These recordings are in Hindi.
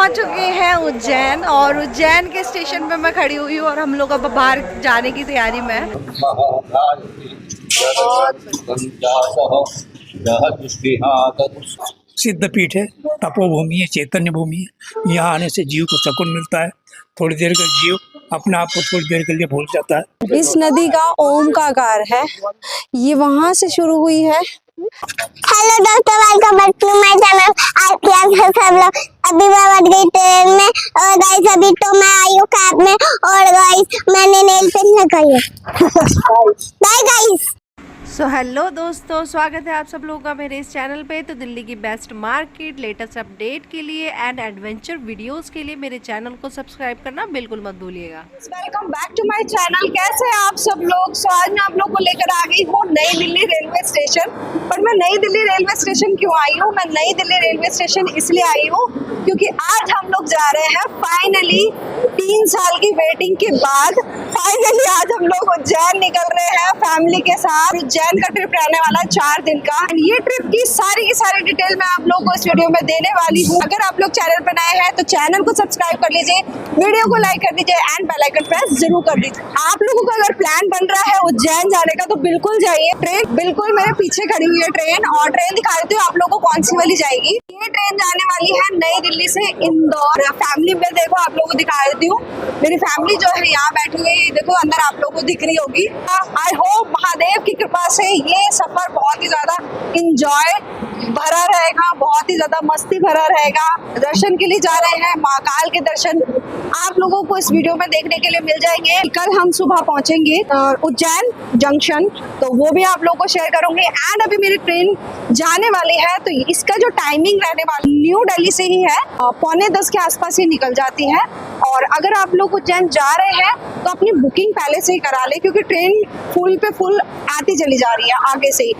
पहुंच चुके हैं उज्जैन और उज्जैन के स्टेशन पे मैं खड़ी हुई हूँ और हम लोग अब बाहर जाने की तैयारी में हैं। सिद्धपीठ है, तपोभूमि है, चैतन्य भूमि है। यहाँ आने से जीव को सुकून मिलता है। थोड़ी देर का जीव अपने आप को थोड़ी देर के लिए भूल जाता है। इस नदी का ओम का आकार है, ये वहां से शुरू हुई है। हेलो दोस्तों, welcome back to my channel. आज के सब लोग अभी मैं बैठ गई ट्रेन में और गाइस अभी तो मैं आई हूँ कैब में और गाइस मैंने नेल पेंट लगाई है। Bye guys. सो हेलो दोस्तों, स्वागत है आप सब लोगों का मेरे इस चैनल पे। तो दिल्ली की बेस्ट मार्केट, लेटेस्ट अपडेट के लिए एंड एडवेंचर वीडियोस के लिए मेरे चैनल को सब्सक्राइब करना बिल्कुल मत भूलिएगा। Welcome back to my channel. कैसे हैं आप सब लोग? सो आज मैं आप लोग को लेकर आ गई हूँ नई दिल्ली रेलवे स्टेशन। पर मैं नई दिल्ली रेलवे स्टेशन क्यों आई हूँ? मैं नई दिल्ली रेलवे स्टेशन इसलिए आई हूँ क्योंकि आज हम लोग जा रहे हैं फाइनली 3 साल की वेटिंग के बाद फाइनली आज हम लोग उज्जैन निकल रहे हैं फैमिली के साथ। उज्जैन का ट्रिप रहने वाला है 4 दिन का। ये ट्रिप की सारी डिटेल मैं आप लोगों को इस वीडियो में देने वाली हूँ। अगर आप लोग चैनल पर नए हैं तो चैनल को सब्सक्राइब कर लीजिए, वीडियो को लाइक कर दीजिए एंड बेल आइकन प्रेस जरूर कर दीजिए। आप लोगों का अगर प्लान बन रहा है उज्जैन जाने का तो बिल्कुल जाइए। ट्रेन बिल्कुल मेरे पीछे खड़ी हुई है ट्रेन, और ट्रेन दिखा देती हूँ आप लोगों को कौन सी वाली जाएगी। ये ट्रेन जाने वाली है नई दिल्ली से इंदौर। फैमिली में देखो आप लोगों को दिखा देती हूँ। मेरी फैमिली जो है यहाँ बैठी हुई है, देखो अंदर आप लोगों को दिख रही होगी। आई होप महादेव की कृपा से ये सफर बहुत ही ज्यादा इंजॉय भरा रहेगा, बहुत ही ज्यादा मस्ती भरा रहेगा। दर्शन के लिए जा रहे हैं, महाकाल के दर्शन आप लोगों को इस वीडियो में देखने के लिए मिल जाएंगे। कल हम सुबह पहुंचेंगे उज्जैन जंक्शन, तो वो भी आप लोगों को शेयर करूंगी। एंड अभी मेरी ट्रेन जाने वाली है तो इसका जो टाइमिंग रहने वाली न्यू दिल्ली से ही है, 9:45 के आसपास ही निकल जाती है। और अगर आप लोग उज्जैन जा रहे हैं तो अपनी बुकिंग पहले से ही करा ले, क्योंकि ट्रेन फुल पे फुल आती चली जा रही है आगे से ही।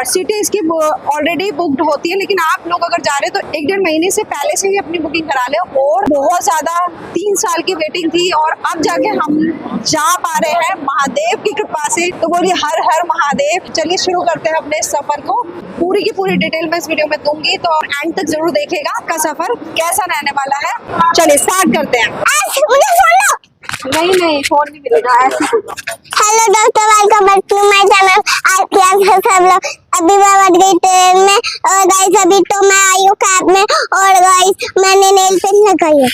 सीटें इसकी ऑलरेडी बुक्ड होती है, लेकिन आप लोग अगर जा रहे हैं तो 1-1.5 महीने से पहले से ही अपनी बुकिंग करा ले। और बहुत ज्यादा 3 साल की वेटिंग थी और अब जाके हम जा पा रहे हैं महादेव की कृपा से। तो बोलिए हर हर महादेव। चलिए शुरू करते हैं अपने सफर को। पूरी की पूरी डिटेल मैं इस वीडियो में दूंगी, तो एंड तक जरूर देखिएगा आपका सफर कैसा रहने वाला है। चलिए स्टार्ट करते हैं। नहीं फोन नहीं मिलेगा, ऐसे बोलो। हेलो दोस्तों, welcome back to my channel. आज के सब लोग अभी मैं बैठ गई ट्रेन में और गाइस अभी तो मैं आई हूँ कैब में और गाइस मैंने नेल पेंट लगाई है।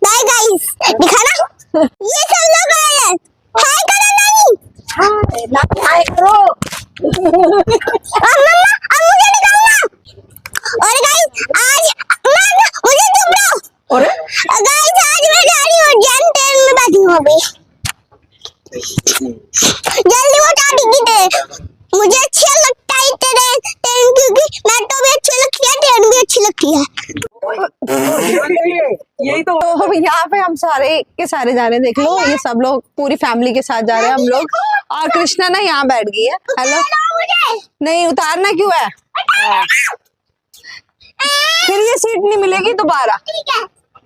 Bye guys. दिखाना ये सब लोग आए हैं। हाय करो नानी, हाय करो। मम्मा अब मुझे दिखाओ ना। और गाइस आज मुझे चुप रहो। और गाइस आज मैं जा रही हूँ उज्जैन, ट्रेन में बैठी हूँ अभी। जल्दी उठा टिकट। मुझे अच्छा लगता है ट्रेन क्योंकि मेट्रो भी अच्छी लगती है, ट्रेन भी अच्छी लगती है। यही तो यहाँ पे हम सारे के सारे जा रहे हैं, देख लो ये सब लोग पूरी फैमिली के साथ जा रहे हैं हम लोग। और कृष्णा ना यहाँ बैठ गई है। हेलो, नहीं उतारना क्यों है? फिर ये सीट नहीं मिलेगी दोबारा।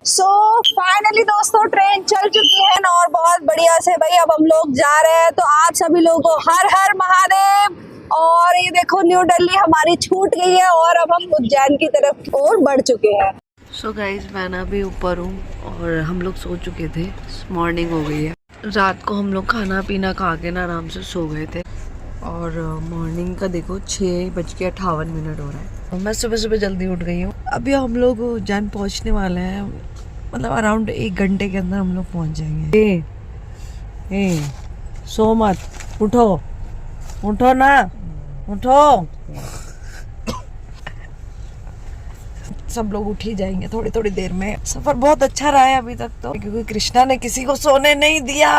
सो फाइनली दोस्तों ट्रेन चल चुकी है और बहुत बढ़िया से भाई अब हम लोग जा रहे हैं। तो आप सभी लोगों को हर हर महादेव। और ये देखो न्यू दिल्ली हमारी छूट गई है और अब हम उज्जैन की तरफ और बढ़ चुके हैं। सो गाइज मैं ना अभी ऊपर हूँ और हम लोग सो चुके थे, मॉर्निंग हो गई है। रात को हम लोग खाना पीना खा के ना आराम से सो गए थे और मॉर्निंग का देखो 6:58 हो रहा है। मैं सुबह जल्दी उठ गई हूँ। अभी हम लोग उज्जैन पहुँचने वाले हैं, मतलब अराउंड 1 घंटे के अंदर हम लोग पहुँच जाएंगे। सो मत, उठो ना, उठो। सब लोग उठ ही जाएंगे थोड़ी देर में। सफर बहुत अच्छा रहा है अभी तक तो, क्योंकि कृष्णा ने किसी को सोने नहीं दिया।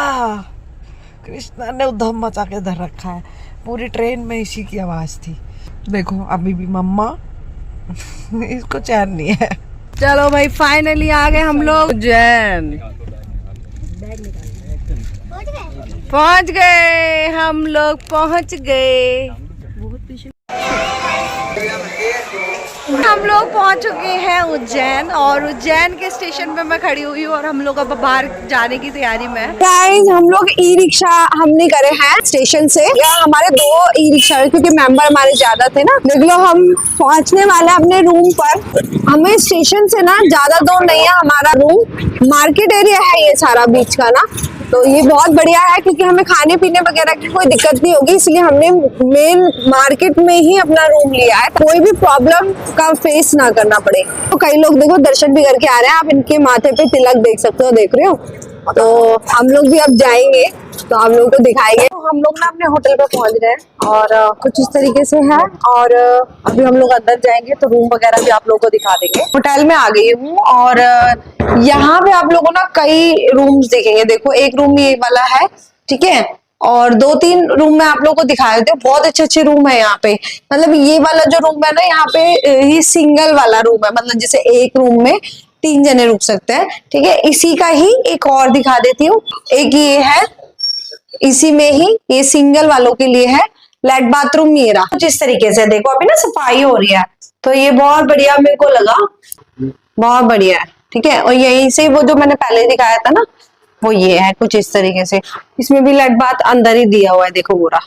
कृष्णा ने उधम मचा के धर रखा है, पूरी ट्रेन में इसी की आवाज थी। देखो अभी भी मम्मा इसको चैन नहीं है। चलो भाई फाइनली आ गए हम लोग उज्जैन, पहुंच गए हम लोग, पहुंच गए। बहुत हम लोग पहुंच चुके हैं उज्जैन और उज्जैन के स्टेशन पे मैं खड़ी हुई हूँ और हम लोग अब बाहर जाने की तैयारी में हैं। गाइस हम लोग ई रिक्शा हमने करे हैं स्टेशन से, या हमारे 2 ई रिक्शा क्योंकि मेंबर हमारे ज्यादा थे ना। देख लो हम पहुंचने वाले हैं अपने रूम पर। हमें स्टेशन से ना ज्यादा दूर नहीं है हमारा रूम, मार्केट एरिया है ये सारा बीच का ना, तो ये बहुत बढ़िया है क्योंकि हमें खाने पीने वगैरह की कोई दिक्कत नहीं होगी, इसलिए हमने मेन मार्केट में ही अपना रूम लिया है, कोई भी प्रॉब्लम का फेस ना करना पड़े। तो कई लोग देखो दर्शन भी करके आ रहे हैं, आप इनके माथे पे तिलक देख सकते हो, देख रहे हो। तो हम लोग भी अब जाएंगे तो हम लोग को दिखाएंगे। तो हम लोग ना अपने होटल पे पहुंच गए और कुछ इस तरीके से है, और अभी हम लोग अंदर जाएंगे तो रूम वगैरह भी आप लोगों को दिखा देंगे। होटल में आ गई हूँ और यहाँ पे आप लोगों को ना कई रूम्स दिखेंगे। देखो एक रूम ये वाला है, ठीक है, और 2-3 रूम में आप लोगों को दिखा देते हैं। बहुत अच्छे रूम है यहाँ पे। मतलब ये वाला जो रूम है ना, यहाँ पे ये सिंगल वाला रूम है, मतलब जैसे एक रूम में 3 जने रुक सकते हैं, ठीक है। इसी का ही एक और दिखा देती हूँ, एक ये है, इसी में ही ये सिंगल वालों के लिए है, फ्लैट बाथरूम ये रहा। कुछ इस तरीके से देखो अभी ना सफाई हो रही है, तो ये बहुत बढ़िया मेरे को लगा, बहुत बढ़िया है, ठीक है। और यहीं से वो जो मैंने पहले दिखाया था ना, वो ये है कुछ इस तरीके से। इसमें भी लेट बाथ अंदर ही दिया हुआ है, देखो पूरा,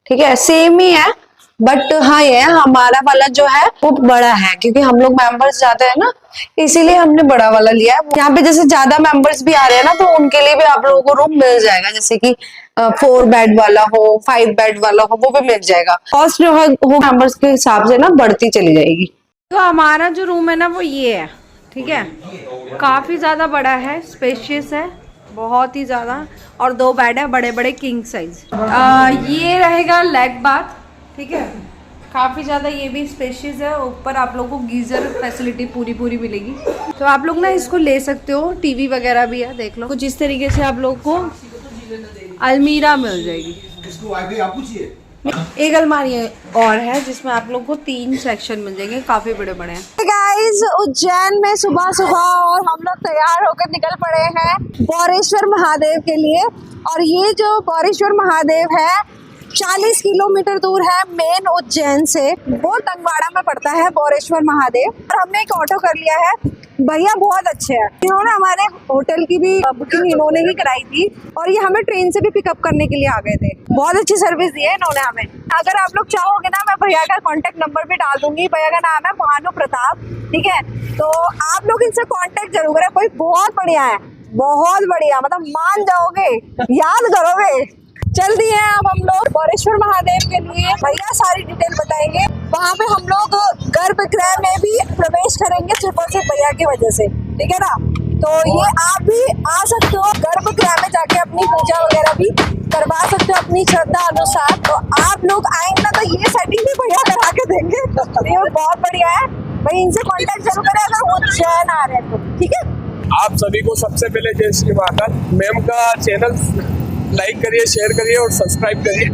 ठीक है, सेम ही है। बट हाँ ये हमारा वाला जो है वो बड़ा है, क्योंकि हम लोग मेंबर्स ज्यादा है ना, इसीलिए हमने बड़ा वाला लिया है। यहाँ पे जैसे ज्यादा मेंबर्स भी आ रहे हैं ना, तो उनके लिए भी आप लोगों को रूम मिल जाएगा, जैसे कि 4 बेड वाला हो, 5 बेड वाला हो, वो भी मिल जाएगा। कॉस्ट जो है वो मेंबर्स के हिसाब से ना बढ़ती चली जाएगी। तो हमारा जो रूम है ना वो ये है, ठीक है, काफी ज्यादा बड़ा है, स्पेशियस है बहुत ही ज्यादा, और 2 बेड है बड़े बड़े किंग साइज। ये रहेगा लेग बाथ, ठीक है, काफ़ी ज़्यादा ये भी स्पेशियस है। ऊपर आप लोगों को गीज़र फैसिलिटी पूरी मिलेगी, तो आप लोग ना इसको ले सकते हो। टीवी वगैरह भी है, देख लो। कुछ इस तरीके से आप लोग को अलमीरा मिल जाएगी। एक अलमारी और है जिसमें आप लोग को 3 सेक्शन मिल जाएंगे, काफ़ी बड़े बड़े हैं। गाइस उज्जैन में सुबह और हम लोग तैयार होकर निकल पड़े हैं बौरेश्वर महादेव के लिए। और ये जो बौरेश्वर महादेव है 40 किलोमीटर दूर है मेन उज्जैन से, वो तंगवाड़ा में पड़ता है बौरेश्वर महादेव। और हमने एक ऑटो कर लिया है, भैया बहुत अच्छे हैं, इन्होंने हमारे होटल की भी बुकिंग इन्होंने ही कराई थी, और ये हमें ट्रेन से भी पिकअप करने के लिए आ गए थे। बहुत अच्छी सर्विस दी है इन्होंने हमें। अगर आप लोग चाहोगे ना, मैं भैया का कॉन्टेक्ट नंबर भी डाल दूंगी। भैया का नाम है भानु प्रताप, ठीक है, तो आप लोग इनसे कॉन्टेक्ट जरूर करें। कोई बहुत बढ़िया है, बहुत बढ़िया, मतलब मान जाओगे, याद करोगे। चल दिए हैं अब हम लोग बौरेश्वर महादेव के लिए। भैया सारी डिटेल बताएंगे। वहाँ पे हम लोग गर्भगृह में भी प्रवेश करेंगे सिर्फ और सिर्फ भैया की वजह से, ठीक है ना। तो ये आप भी आ सकते हो, गर्भगृह में जाके अपनी पूजा वगैरह भी करवा सकते हो अपनी श्रद्धा अनुसार। तो आप लोग आएंगे ना, तो ये सेटिंग भी भैया करा के देंगे, ये बहुत बढ़िया है। भाई इनसे कॉन्टेक्ट जरूर करें अगर वो उज्जैन आ रहे हैं तो, ठीक है। आप सभी को सबसे पहले जय श्री महाकाल। मैम का चैनल लाइक करिए, शेयर करिए और सब्सक्राइब करिए।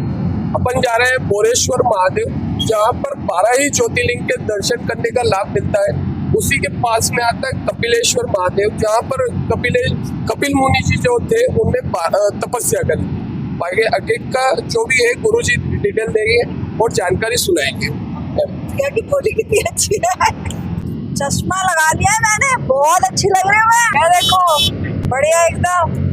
अपन जा रहे हैं बौरेश्वर महादेव, जहाँ पर 12 ही ज्योतिर्लिंग के दर्शन करने का लाभ मिलता है। उसी के पास में आता है कपिलेश्वर महादेव, जहाँ पर कपिल मुनि जी जो थे उनने तपस्या करी। बाकी आगे का जो भी है गुरु जी डिटेल देंगे और जानकारी सुनाएंगे। क्या की बोली कितनी अच्छी है, चश्मा लगा लिया है मैंने, बहुत अच्छी लग रही हूँ मैं, देखो बढ़िया एकदम।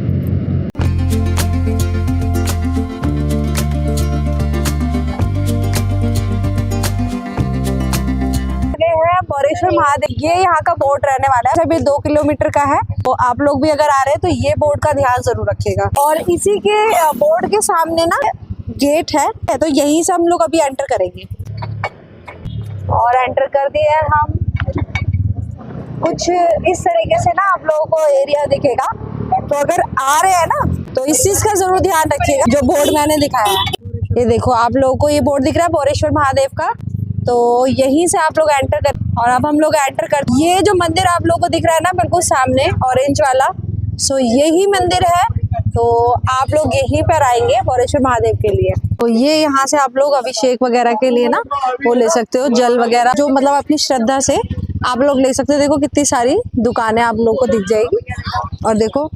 बौरेश्वर महादेव, ये यहाँ का बोर्ड रहने वाला है, अभी 2 किलोमीटर का है। तो आप लोग भी अगर आ रहे हैं तो ये बोर्ड का ध्यान जरूर रखिएगा। और इसी के बोर्ड के सामने ना गेट है, तो यहीं से हम लोग अभी एंटर करेंगे। और एंटर कर दिए हम, कुछ इस तरीके से ना आप लोगों को एरिया दिखेगा। तो अगर आ रहे हैं ना, तो इस चीज का जरूर ध्यान रखिएगा जो बोर्ड मैंने दिखाया है। ये देखो आप लोगों को ये बोर्ड दिख रहा है बौरेश्वर महादेव का, तो यहीं से आप लोग एंटर कर। और अब हम लोग एंटर कर, ये जो मंदिर आप लोगों को दिख रहा है ना बिल्कुल सामने ऑरेंज वाला, सो यही मंदिर है। तो आप लोग यहीं पर आएंगे बौरेश्वर महादेव के लिए। तो ये यहाँ से आप लोग अभिषेक वगैरह के लिए ना वो ले सकते हो, जल वगैरह जो मतलब अपनी श्रद्धा से आप लोग ले सकते हो। देखो कितनी सारी दुकानें आप लोग को दिख जाएगी। और देखो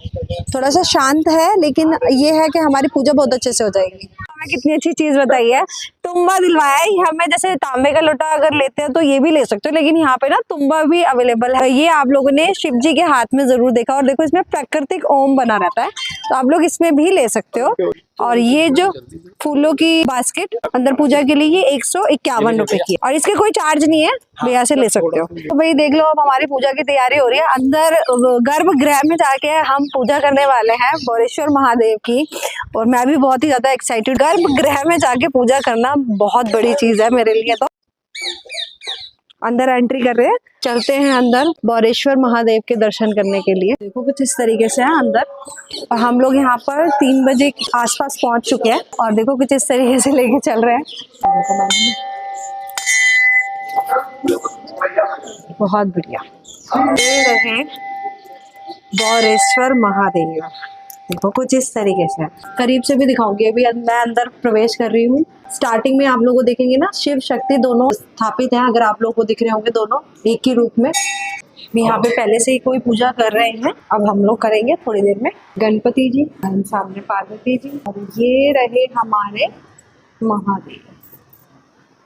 थोड़ा सा शांत है, लेकिन ये है कि हमारी पूजा बहुत अच्छे से हो जाएगी। हमें कितनी अच्छी चीज बताई है, तुम्बा दिलवाया है। हमें जैसे तांबे का लोटा अगर लेते हैं तो ये भी ले सकते हो, लेकिन यहाँ पे ना तुम्बा भी अवेलेबल है। ये आप लोगों ने शिव जी के हाथ में जरूर देखा, और देखो इसमें प्राकृतिक ओम बना रहता है, तो आप लोग इसमें भी ले सकते हो। और ये जो फूलों की बास्केट अंदर पूजा के लिए, ये 151 रुपए की है, और इसके कोई चार्ज नहीं है, भैया से ले सकते हो। तो भाई देख लो, अब हमारी पूजा की तैयारी हो रही है। अंदर गर्भगृह में जाके हम पूजा करने वाले हैं बोरेश्वर महादेव की, और मैं भी बहुत ही ज्यादा एक्साइटेड। गर्भगृह में जाके पूजा करना बहुत बड़ी चीज है मेरे लिए। तो अंदर एंट्री कर रहे हैं, चलते हैं अंदर बोरेश्वर महादेव के दर्शन करने के लिए। देखो कुछ इस तरीके से है अंदर, और हम लोग यहाँ पर 3 बजे के आसपास पहुंच चुके हैं, और देखो कुछ इस तरीके से लेके चल रहे हैं। बहुत बढ़िया। ये रहे बोरेश्वर महादेव, देखो कुछ इस तरीके से। करीब से भी दिखाऊंगी। अभी मैं अंदर प्रवेश कर रही हूँ। स्टार्टिंग में आप लोगों को देखेंगे ना, शिव शक्ति दोनों स्थापित हैं, अगर आप लोगों को दिख रहे होंगे दोनों एक ही रूप में। यहाँ पे पहले से ही कोई पूजा कर रहे हैं, अब हम लोग करेंगे थोड़ी देर में। गणपति जी, सामने पार्वती जी, और ये रहे हमारे महादेव।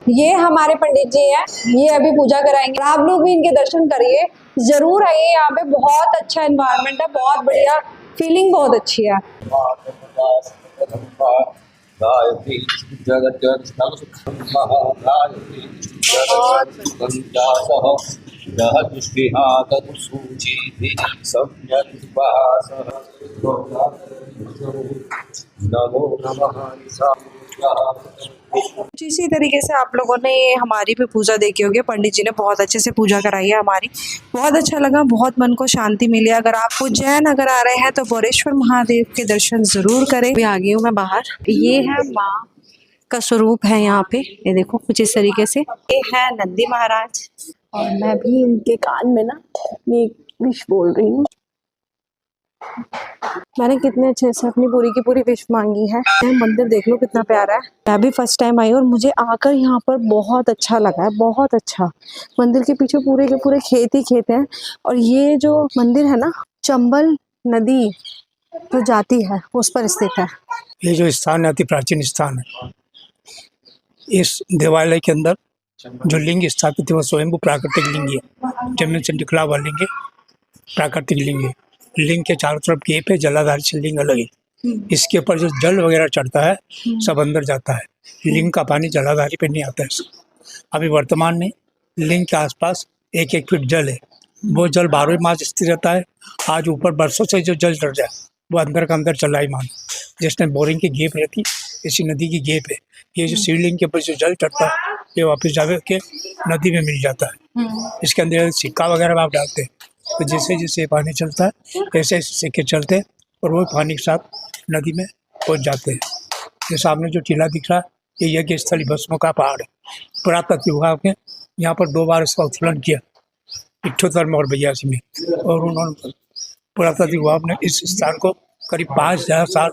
ये हमारे पंडित जी हैं, ये अभी पूजा कराएंगे। आप लोग भी इनके दर्शन करिए, जरूर आइए। यहाँ पे बहुत अच्छा एनवायरनमेंट है, बहुत बढ़िया फीलिंग, बहुत अच्छी है। कुछ इसी तरीके से आप लोगों ने हमारी भी पूजा देखी होगी। पंडित जी ने बहुत अच्छे से पूजा कराई है हमारी, बहुत अच्छा लगा, बहुत मन को शांति मिली। अगर आप उज्जैन अगर आ रहे हैं तो बोरेश्वर महादेव के दर्शन जरूर करें। अभी आ गई हूँ मैं बाहर। ये है माँ का स्वरूप है यहाँ पे, ये देखो कुछ इस तरीके से। ये है नंदी महाराज, और मैं भी उनके कान में ना ये विश बोल रही हूँ। मैंने कितने अच्छे से अपनी पूरी की पूरी विश मांगी है। मंदिर देख लो कितना प्यारा है। मैं भी फर्स्ट टाइम आई और मुझे आकर यहाँ पर बहुत अच्छा लगा है, बहुत अच्छा। मंदिर के पीछे पूरे के पूरे खेत ही खेत हैं, और ये जो मंदिर है ना, चंबल नदी जो जाती है उस पर स्थित है। ये जो स्थान है अति प्राचीन स्थान है। इस देवालय के अंदर जो लिंग स्थापित है वो स्वयंभू प्राकृतिक लिंग है, जमीन से निकला हुआ लिंग है, प्राकृतिक लिंग है। लिंग के चारों तरफ गेप है, जलाधार से लिंग अलग है। इसके ऊपर जो जल वगैरह चढ़ता है सब अंदर जाता है, लिंग का पानी जलाधारी पे नहीं आता है। अभी वर्तमान में लिंग के आसपास 1-1 फीट जल है, वो जल 12 मास स्थिर रहता है। आज ऊपर बरसों से जो जल चढ़ जाए वो अंदर का अंदर चला ही मान। जिसने बोरिंग की गेप रहती, इसी नदी की गेप है। ये जो शिवलिंग के ऊपर जो जल चढ़ता है ये वापस जाके के नदी में मिल जाता है। इसके अंदर सिक्का वगैरह आप डालते हैं तो जैसे जैसे पानी चलता है ऐसे ऐसे सिक्के चलते हैं और वो पानी के साथ नदी में पहुंच जाते हैं। ये सामने जो टीला दिख रहा है ये यज्ञ स्थली भस्म का पहाड़ है। पुरातत्व विभाग ने यहाँ पर 2 बार इसका उत्खनन किया, 78 में और 82 में, और उन्होंने पुरातत्व विभाग ने इस स्थान को करीब 5000 साल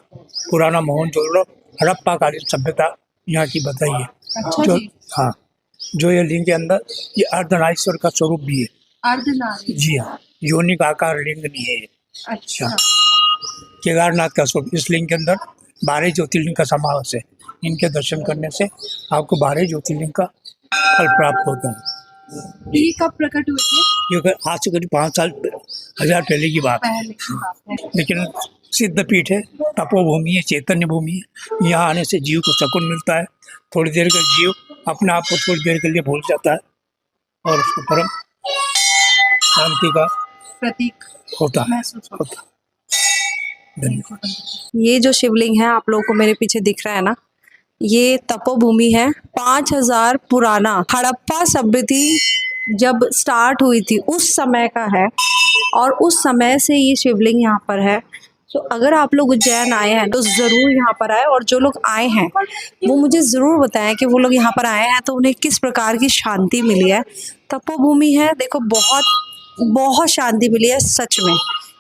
पुराना मोहनजोदड़ो हड़प्पा कालीन सभ्यता यहाँ की बताई है। अच्छा जो जी। हाँ, जो ये लिंग के अंदर ये अर्धनारीश्वर का स्वरूप भी है। अर्धनारी, जी हाँ, योनि का आकार लिंग नहीं है ये। अच्छा। केदारनाथ का स्वरूप, इस लिंग के अंदर 12 ज्योतिर्लिंग का समावेश है। इनके दर्शन करने से आपको 12 ज्योतिर्लिंग का फल प्राप्त होता है। ये कब प्रकट हुए थे? ये आज से करीब 5 साल 1000 पहले की बात है। पहले की बात है। लेकिन सिद्ध पीठ है, तपोभूमि है, चैतन्य भूमि है। यहाँ आने से जीव को सुकून मिलता है। थोड़ी देर का जीव अपने आप को थोड़ी देर के लिए भूल जाता है और उसको परम शांति का प्रतीक होता है। महसूस होता होता। धन्यवाद। ये जो शिवलिंग है आप लोगों को मेरे पीछे दिख रहा है ना, ये तपोभूमि है। 5000 पुराना हड़प्पा सभ्यता जब स्टार्ट हुई थी उस समय का है, और उस समय से ये शिवलिंग यहाँ पर है। तो अगर आप लोग उज्जैन आए हैं तो ज़रूर यहाँ पर आए, और जो लोग आए हैं वो मुझे ज़रूर बताएं कि वो लोग यहाँ पर आए हैं तो उन्हें किस प्रकार की शांति मिली है। तपोभूमि है, देखो बहुत बहुत शांति मिली है सच में,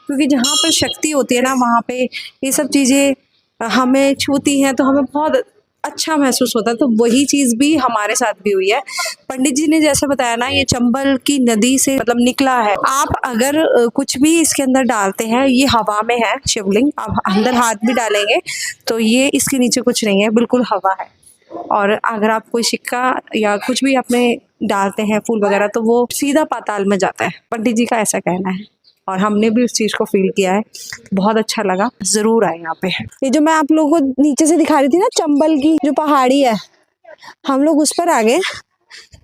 क्योंकि जहाँ पर शक्ति होती है ना वहाँ पे ये सब चीज़ें हमें छूती हैं तो हमें बहुत अच्छा महसूस होता है। तो वही चीज़ भी हमारे साथ भी हुई है। पंडित जी ने जैसे बताया ना, ये चंबल की नदी से मतलब निकला है। आप अगर कुछ भी इसके अंदर डालते हैं, ये हवा में है शिवलिंग, आप अंदर हाथ भी डालेंगे तो ये इसके नीचे कुछ नहीं है, बिल्कुल हवा है। और अगर आप कोई सिक्का या कुछ भी अपने डालते हैं फूल वगैरह, तो वो सीधा पाताल में जाता है, पंडित जी का ऐसा कहना है। और हमने भी उस चीज़ को फील किया है, बहुत अच्छा लगा। ज़रूर आए यहाँ पे। ये जो मैं आप लोगों को नीचे से दिखा रही थी ना, चंबल की जो पहाड़ी है, हम लोग उस पर आ गए,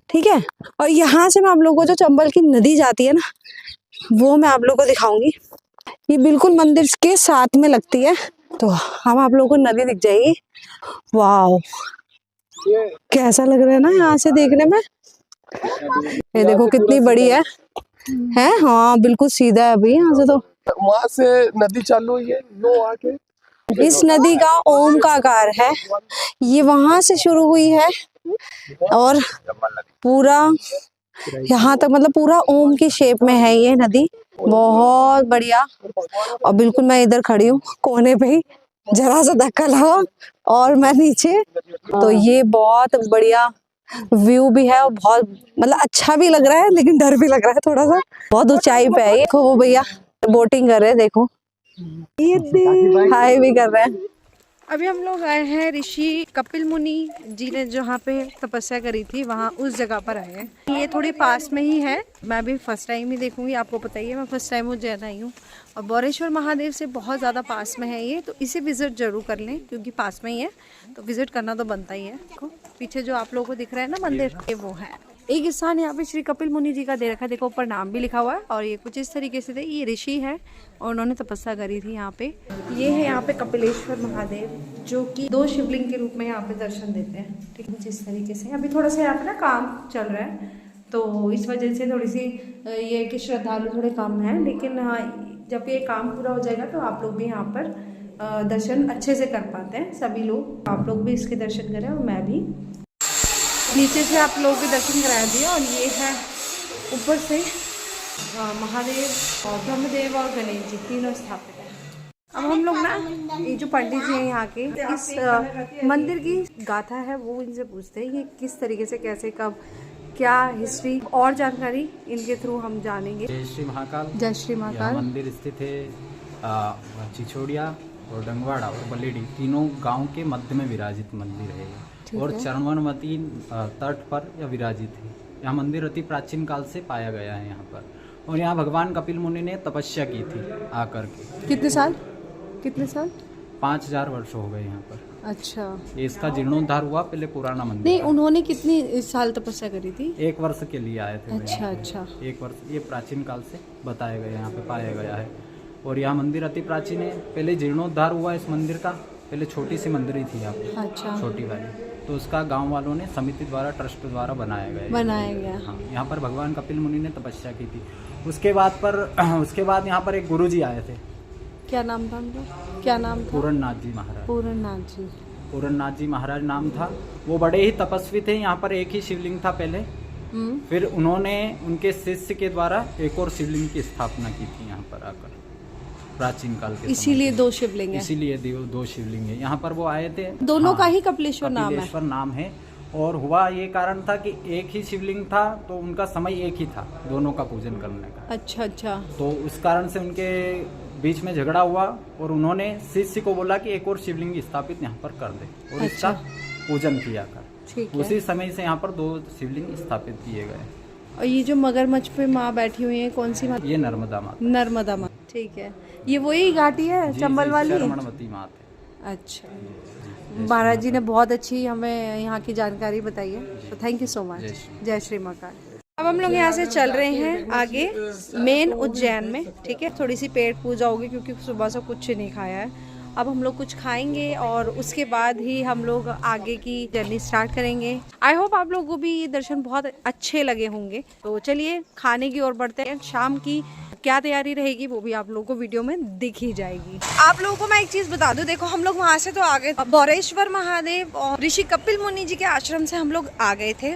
ठीक है। और यहाँ से मैं आप लोगों को जो चंबल की नदी जाती है ना, वो मैं आप लोगों को दिखाऊंगी। ये बिल्कुल मंदिर के साथ में लगती है, तो हम आप लोगों को नदी दिख जाएगी। वाह, कैसा लग रहा है ना यहाँ से देखने में। ये देखो कितनी बड़ी है हाँ बिल्कुल सीधा है अभी यहाँ से। तो वहां से नदी चालू हुई है, लो आके इस नदी का ओम का आकार है, ये वहां से शुरू हुई है और पूरा यहाँ तक, मतलब पूरा ओम की शेप में है ये नदी। बहुत बढ़िया। और बिल्कुल मैं इधर खड़ी हूँ कोने पे ही, जरा सा धक्का लगा और मैं नीचे। तो ये बहुत बढ़िया व्यू भी है और बहुत मतलब अच्छा भी लग रहा है, लेकिन डर भी लग रहा है थोड़ा सा। बहुत ऊंचाई पे है ये। देखो वो भैया बोटिंग कर रहे हैं, देखो हाय भी कर रहे हैं। अभी हम लोग आए हैं ऋषि कपिल मुनि जी ने जहाँ पे तपस्या करी थी, वहाँ उस जगह पर आए हैं। ये थोड़ी पास में ही है। मैं भी फर्स्ट टाइम ही देखूंगी, आपको पता ही है मैं फर्स्ट टाइम उज्जैन आई हूँ। और बोरेश्वर महादेव से बहुत ज़्यादा पास में है ये, तो इसे विज़िट ज़रूर कर लें क्योंकि पास में ही है, तो विज़िट करना तो बनता ही है। देखो पीछे जो आप लोगों को दिख रहा है ना मंदिर, ये वो है। एक स्थान यहाँ पे श्री कपिल मुनि जी का दे रखा है, देखो ऊपर नाम भी लिखा हुआ है। और ये कुछ इस तरीके से थे, ये ऋषि है और उन्होंने तपस्या करी थी यहाँ पे। ये है यहाँ पे कपिलेश्वर महादेव, जो कि 2 शिवलिंग के रूप में यहाँ पे दर्शन देते हैं, ठीक है। कुछ इस तरीके से अभी थोड़ा सा यहाँ पे ना काम चल रहा है, तो इस वजह से थोड़ी सी ये कि श्रद्धालु थोड़े कम हैं, लेकिन हाँ जब ये काम पूरा हो जाएगा तो आप लोग भी यहाँ पर दर्शन अच्छे से कर पाते हैं। सभी लोग, आप लोग भी इसके दर्शन करें और मैं भी नीचे से आप लोगों के दर्शन करा दिए। और ये है ऊपर से महादेव और ब्रह्मदेव और गणेश जी तीनों स्थापित हैं। अब हम लोग ना ये जो पंडित जी हैं यहाँ के, इस मंदिर की गाथा है वो इनसे पूछते हैं, ये किस तरीके से, कैसे, कब, क्या हिस्ट्री और जानकारी इनके थ्रू हम जानेंगे। जय श्री महाकाल। जय श्री महाकाल। यह मंदिर स्थित है चिचोड़िया और डंगवाड़ा और बलेडी तीनों गांव के मध्य में विराजित मंदिर है और चरणवनवती तट पर यह विराजित है। यह मंदिर अति प्राचीन काल से पाया गया है यहाँ पर, और यहाँ भगवान कपिल मुनि ने तपस्या की थी आकर के। कितने साल 5000 वर्ष हो गए यहाँ पर। अच्छा, इसका जीर्णोद्धार हुआ, पहले पुराना मंदिर नहीं था। उन्होंने कितनी साल तपस्या करी थी? 1 वर्ष के लिए आए थे। अच्छा 1 वर्ष, ये प्राचीन काल से बताया गया, यहाँ पे पाया गया है। और यह मंदिर अति प्राचीन है। पहले जीर्णोद्धार हुआ इस मंदिर का, पहले छोटी सी मंदिर ही थी यहाँ पे। अच्छा, छोटी वाली, तो उसका गांव वालों ने समिति द्वारा, ट्रस्ट द्वारा बनाया गया। हाँ, यहाँ पर भगवान कपिल मुनि ने तपस्या की थी। उसके बाद यहाँ पर एक गुरुजी आए थे। क्या नाम था उनका? क्या नाम था? पूरननाथ जी महाराज। पूरननाथ जी महाराज नाम था। वो बड़े ही तपस्वी थे। यहाँ पर एक ही शिवलिंग था पहले, फिर उन्होंने उनके शिष्य के द्वारा एक और शिवलिंग की स्थापना की थी यहाँ पर आकर, प्राचीन काल के। इसीलिए 2 शिवलिंग है। इसीलिए 2 शिवलिंग है यहाँ पर। वो आए थे, दोनों का हाँ, ही कपिलेश्वर नाम है। और हुआ ये कारण था कि एक ही शिवलिंग था, तो उनका समय एक ही था दोनों का पूजन करने का। अच्छा, तो उस कारण से उनके बीच में झगड़ा हुआ और उन्होंने शिष्य को बोला कि एक और शिवलिंग स्थापित यहाँ पर कर दे, और इसका पूजन किया कर। उसी समय से यहाँ पर 2 शिवलिंग स्थापित किए गए। और ये जो मगरमच्छ पे माँ बैठी हुई है, कौन सी माँ? ये नर्मदा माता। नर्मदा माँ, ठीक है। ये वही घाटी है चंबल वाली? चरणवनवती माता। अच्छा, महाराज जी ने बहुत अच्छी हमें यहाँ की जानकारी बताई है, तो थैंक यू सो मच। जय श्री महाकाल। अब हम लोग यहाँ से चल रहे हैं आगे मेन उज्जैन में, ठीक है। थोड़ी सी पेट पूजा होगी क्योंकि सुबह से कुछ नहीं खाया है। अब हम लोग कुछ खाएंगे और उसके बाद ही हम लोग आगे की जर्नी स्टार्ट करेंगे। आई होप आप लोगों को भी ये दर्शन बहुत अच्छे लगे होंगे। तो चलिए खाने की ओर बढ़ते हैं। शाम की क्या तैयारी रहेगी वो भी आप लोगों को वीडियो में दिख ही जाएगी। आप लोगों को मैं एक चीज़ बता दूं, देखो हम लोग वहाँ से तो आ गए, बोरेश्वर महादेव और ऋषि कपिल मुनि जी के आश्रम से हम लोग आ गए थे।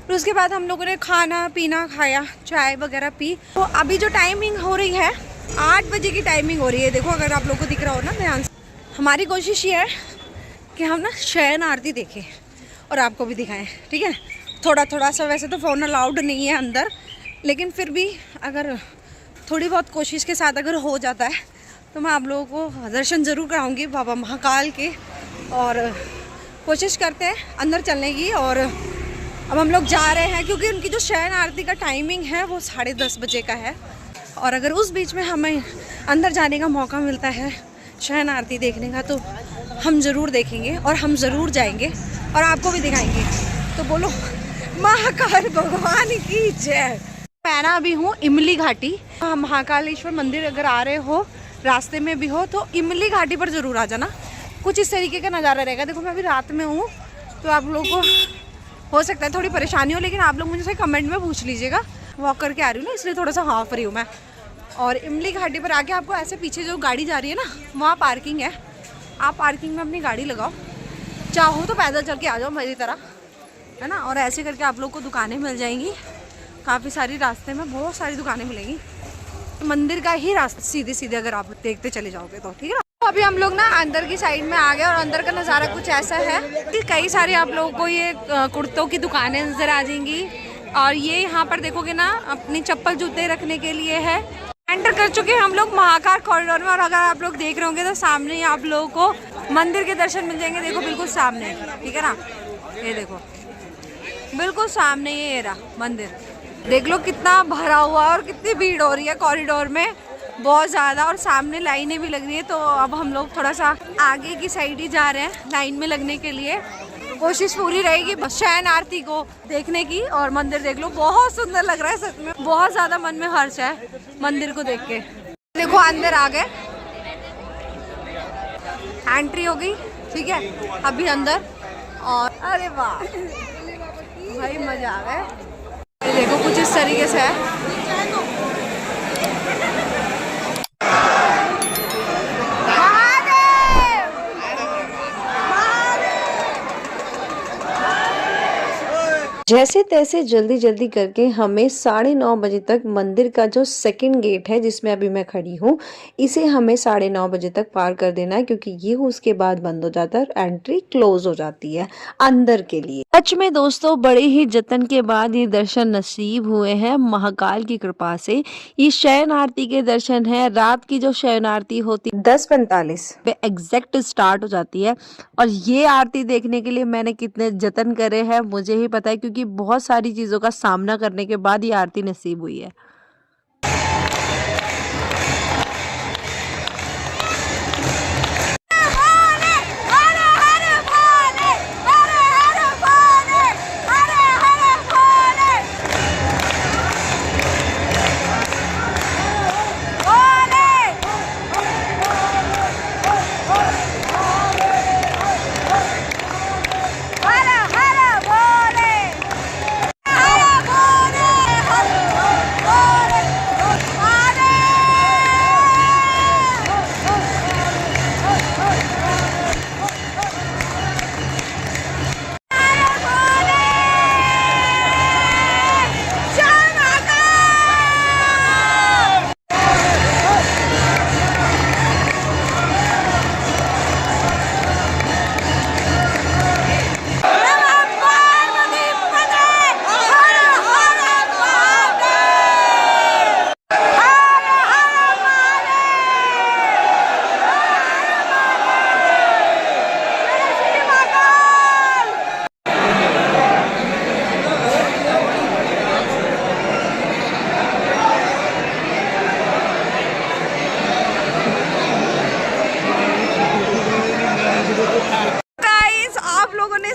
फिर उसके बाद हम लोगों ने खाना पीना खाया, चाय वगैरह पी। तो अभी जो टाइमिंग हो रही है 8 बजे की टाइमिंग हो रही है। देखो अगर आप लोगों को दिख रहा हो ना ध्यान से। हमारी कोशिश ये है कि हम ना शयन आरती देखें और आपको भी दिखाएं, ठीक है। थोड़ा थोड़ा सा, वैसे तो फ़ोन अलाउड नहीं है अंदर, लेकिन फिर भी अगर थोड़ी बहुत कोशिश के साथ अगर हो जाता है तो मैं आप लोगों को दर्शन ज़रूर कराऊंगी बाबा महाकाल के। और कोशिश करते हैं अंदर चलने की। और अब हम लोग जा रहे हैं क्योंकि उनकी जो शयन आरती का टाइमिंग है वो 10:30 बजे का है। और अगर उस बीच में हमें अंदर जाने का मौका मिलता है शयन आरती देखने का तो हम ज़रूर देखेंगे और हम ज़रूर जाएंगे और आपको भी दिखाएंगे। तो बोलो महाकाल भगवान की जय। मैं ना अभी हूँ इमली घाटी। महाकालेश्वर मंदिर अगर आ रहे हो, रास्ते में भी हो, तो इमली घाटी पर ज़रूर आ जाना। कुछ इस तरीके का नज़ारा रहेगा। देखो मैं अभी रात में हूँ तो आप लोगों को हो सकता है थोड़ी परेशानी हो, लेकिन आप लोग मुझसे कमेंट में पूछ लीजिएगा। वॉक करके आ रही हूँ ना, इसलिए थोड़ा सा हाफ रही हूँ मैं। और इमली घाटी पर आके आपको ऐसे पीछे जो गाड़ी जा रही है ना, वहाँ पार्किंग है। आप पार्किंग में अपनी गाड़ी लगाओ, चाहो तो पैदल चल के आ जाओ मेरी तरह, है ना। और ऐसे करके आप लोग को दुकानें मिल जाएंगी काफ़ी सारी। रास्ते में बहुत सारी दुकानें मिलेंगी। मंदिर का ही रास्ता सीधे सीधे अगर आप देखते चले जाओगे तो, ठीक है ना। अभी हम लोग ना अंदर की साइड में आ गए और अंदर का नज़ारा कुछ ऐसा है कि कई सारे आप लोगों को ये कुर्तों की दुकानें नज़र आ जाएंगी। और ये यहाँ पर देखोगे ना, अपनी चप्पल जूते रखने के लिए है। एंटर कर चुके हैं हम लोग महाकाल कॉरिडोर में। और अगर आप लोग देख रहे होंगे तो सामने ही आप लोगों को मंदिर के दर्शन मिल जाएंगे। देखो बिल्कुल सामने, ठीक है ना, ये देखो बिल्कुल सामने ये रहा मंदिर। देख लो कितना भरा हुआ और कितनी भीड़ हो रही है कॉरिडोर में, बहुत ज़्यादा। और सामने लाइनें भी लग रही है। तो अब हम लोग थोड़ा सा आगे की साइड ही जा रहे हैं लाइन में लगने के लिए। कोशिश पूरी रहेगी शयन आरती को देखने की। और मंदिर देख लो, बहुत सुंदर लग रहा है सच में। बहुत ज़्यादा मन में हर्ष है मंदिर को देख के। देखो अंदर आ गए, एंट्री हो गई, ठीक है। अभी अंदर, और अरे वाह भाई मज़ा आ गया। देखो कुछ इस तरीके से है। जैसे तैसे जल्दी जल्दी करके हमें 9:30 बजे तक मंदिर का जो सेकंड गेट है जिसमें अभी मैं खड़ी हूँ, इसे हमें 9:30 बजे तक पार कर देना है, क्योंकि ये उसके बाद बंद हो जाता है और एंट्री क्लोज हो जाती है अंदर के लिए। सच में दोस्तों, बड़े ही जतन के बाद ये दर्शन नसीब हुए हैं महाकाल की कृपा से। ये शयन आरती के दर्शन है। रात की जो शयन आरती होती 10:45 पे एग्जैक्ट स्टार्ट हो जाती है। और ये आरती देखने के लिए मैंने कितने जतन करे हैं मुझे ही पता है, क्योंकि बहुत सारी चीजों का सामना करने के बाद ये आरती नसीब हुई है।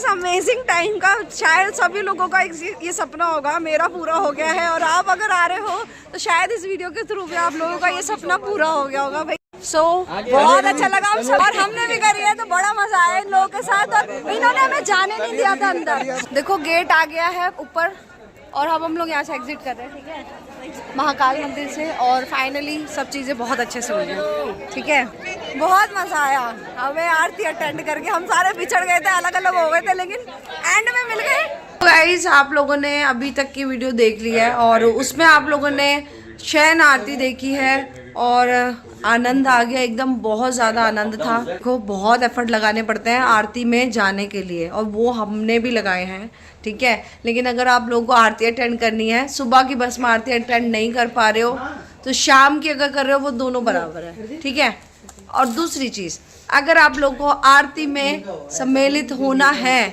अमेजिंग टाइम का शायद सभी लोगों का ये सपना होगा, मेरा पूरा हो गया है। और आप अगर आ रहे हो तो शायद इस वीडियो के थ्रू भी आप लोगों का ये सपना पूरा हो गया होगा भाई। बहुत अच्छा लगा हम सब, और हमने भी करी है तो बड़ा मजा आया इन लोगों के साथ। और इन्होंने हमें जाने नहीं दिया था अंदर। देखो गेट आ गया है ऊपर और अब हम लोग यहाँ से एग्जिट कर रहे हैं, ठीक है, महाकाल मंदिर से। और फाइनली सब चीज़ें बहुत अच्छे से हुई हैं, ठीक है। बहुत मज़ा आया हमें आरती अटेंड करके। हम सारे बिछड़ गए थे, अलग अलग हो गए थे, लेकिन एंड में मिल गए। गाइस, आप लोगों ने अभी तक की वीडियो देख ली है और उसमें आप लोगों ने शयन आरती देखी है और आनंद आ गया एकदम, बहुत ज़्यादा आनंद था। देखो बहुत एफर्ट लगाने पड़ते हैं आरती में जाने के लिए, और वो हमने भी लगाए हैं, ठीक है। लेकिन अगर आप लोगों को आरती अटेंड करनी है, सुबह की बस में आरती अटेंड नहीं कर पा रहे हो तो शाम की अगर कर रहे हो वो दोनों बराबर है, ठीक है। और दूसरी चीज़, अगर आप लोगों को आरती में सम्मिलित होना है,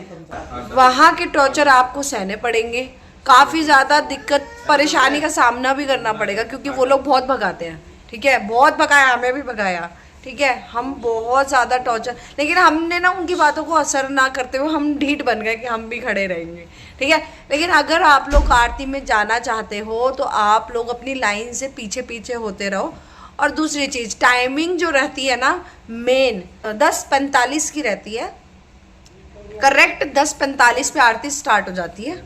वहाँ के टॉर्चर आपको सहने पड़ेंगे, काफ़ी ज़्यादा दिक्कत परेशानी का सामना भी करना पड़ेगा, क्योंकि वो लोग बहुत भगाते हैं, ठीक है। बहुत भगाया, हमें भी भगाया, ठीक है। हम बहुत ज़्यादा टॉर्चर, लेकिन हमने ना उनकी बातों को असर ना करते हुए हम ढीठ बन गए कि हम भी खड़े रहेंगे, ठीक है। लेकिन अगर आप लोग आरती में जाना चाहते हो तो आप लोग अपनी लाइन से पीछे पीछे होते रहो। और दूसरी चीज़, टाइमिंग जो रहती है ना, मेन 10:45 की रहती है, करेक्ट 10:45 पे आरती स्टार्ट हो जाती है,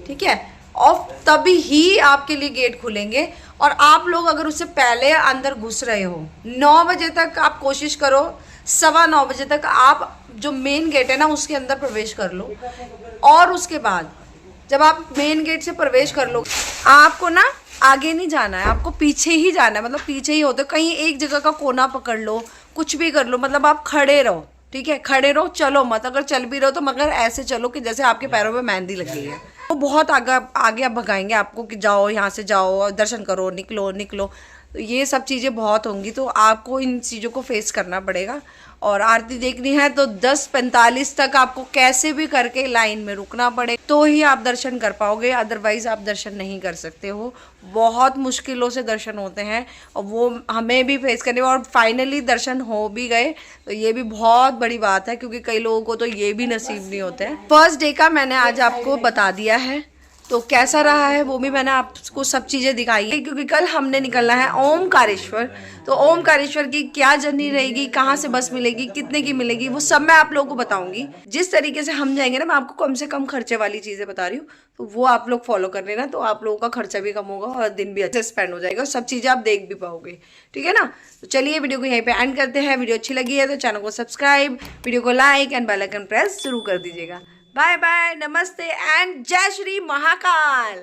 ठीक है। और तभी ही आपके लिए गेट खुलेंगे। और आप लोग अगर उससे पहले अंदर घुस रहे हो, 9 बजे तक आप कोशिश करो, 9:15 बजे तक आप जो मेन गेट है ना उसके अंदर प्रवेश कर लो। और उसके बाद जब आप मेन गेट से प्रवेश कर लो, आपको ना आगे नहीं जाना है, आपको पीछे ही जाना है, मतलब पीछे ही होते, कहीं एक जगह का कोना पकड़ लो, कुछ भी कर लो, मतलब आप खड़े रहो, ठीक है। खड़े रहो, चलो मत, अगर चल भी रहो तो मगर ऐसे चलो कि जैसे आपके पैरों में मेहंदी लग गई है। वो बहुत आगे आप भगाएंगे आपको कि जाओ यहाँ से जाओ, दर्शन करो, निकलो निकलो, तो ये सब चीज़ें बहुत होंगी, तो आपको इन चीज़ों को फेस करना पड़ेगा। और आरती देखनी है तो 10:45 तक आपको कैसे भी करके लाइन में रुकना पड़े, तो ही आप दर्शन कर पाओगे, अदरवाइज़ आप दर्शन नहीं कर सकते हो। बहुत मुश्किलों से दर्शन होते हैं और वो हमें भी फेस करने, और फाइनली दर्शन हो भी गए तो ये भी बहुत बड़ी बात है, क्योंकि कई लोगों को तो ये भी नसीब नहीं होते हैं। फर्स्ट डे का मैंने आज आपको बता दिया है, तो कैसा रहा है वो भी मैंने आपको सब चीज़ें दिखाई है, क्योंकि कल हमने निकलना है ओमकारेश्वर। तो ओमकारेश्वर की क्या जर्नी रहेगी, कहाँ से बस मिलेगी, कितने की मिलेगी, वो सब मैं आप लोगों को बताऊंगी। जिस तरीके से हम जाएंगे ना, मैं आपको कम से कम खर्चे वाली चीज़ें बता रही हूँ, तो वो आप लोग फॉलो कर लेना, तो आप लोगों का खर्चा भी कम होगा और दिन भी अच्छे स्पेंड हो जाएगा, सब चीज़ें आप देख भी पाओगे, ठीक है ना। तो चलिए वीडियो को यहीं पे एंड करते हैं। वीडियो अच्छी लगी है तो चैनल को सब्सक्राइब, वीडियो को like and bell icon press जरूर कर दीजिएगा। बाय बाय, नमस्ते एंड जय श्री महाकाल।